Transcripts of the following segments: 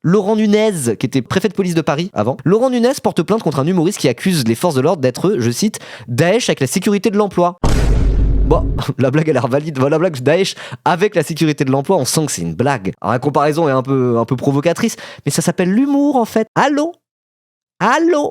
Laurent Nunez, qui était préfet de police de Paris avant. Laurent Nunez porte plainte contre un humoriste qui accuse les forces de l'ordre d'être, je cite, Daesh avec la sécurité de l'emploi. Bon, la blague a l'air valide. Voilà, la blague Daesh avec la sécurité de l'emploi, on sent que c'est une blague. Alors la comparaison est un peu provocatrice, mais ça s'appelle l'humour en fait. Allô ?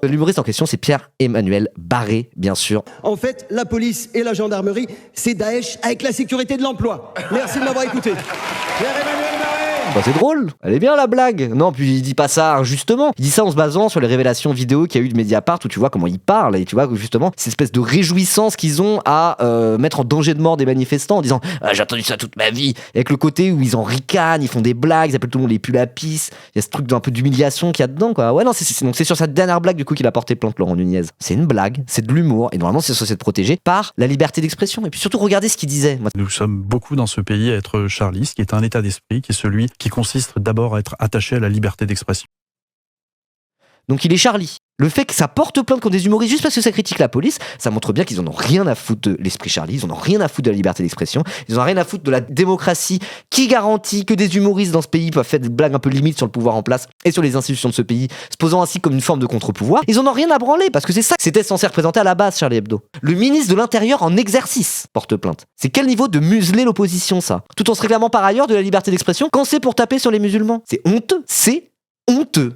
L'humoriste en question, c'est Pierre-Emmanuel Barré, bien sûr. En fait, la police et la gendarmerie, c'est Daesh avec la sécurité de l'emploi. Merci de m'avoir écouté. Pierre-Emmanuel Barré. Bah c'est drôle, elle est bien la blague. Non, puis il dit pas ça injustement. Il dit ça en se basant sur les révélations vidéo qu'il y a eu de Mediapart où tu vois comment ils parlent et tu vois justement cette espèce de réjouissance qu'ils ont à mettre en danger de mort des manifestants en disant j'ai entendu ça toute ma vie. Et avec le côté où ils en ricanent, ils font des blagues, ils appellent tout le monde les pulls à pisse. Il y a ce truc d'un peu d'humiliation qu'il y a dedans quoi. Ouais non, donc c'est sur cette dernière blague du coup qu'il a porté plainte Laurent Nunez. C'est une blague, c'est de l'humour et normalement c'est censé être protégé par la liberté d'expression. Et puis surtout regardez ce qu'il disait. Nous sommes beaucoup dans ce pays à être charlistes, qui est un état d'esprit, qui est celui qui consiste d'abord à être attaché à la liberté d'expression. Donc il est Charlie. Le fait que ça porte plainte contre des humoristes juste parce que ça critique la police, ça montre bien qu'ils en ont rien à foutre de l'esprit Charlie, ils en ont rien à foutre de la liberté d'expression, ils en ont rien à foutre de la démocratie qui garantit que des humoristes dans ce pays peuvent faire des blagues un peu limites sur le pouvoir en place et sur les institutions de ce pays, se posant ainsi comme une forme de contre-pouvoir. Ils en ont rien à branler parce que c'est ça que c'était censé représenter à la base Charlie Hebdo. Le ministre de l'Intérieur en exercice porte plainte. C'est quel niveau de museler l'opposition ça ? Tout en se réclamant par ailleurs de la liberté d'expression quand c'est pour taper sur les musulmans. C'est honteux, c'est honteux.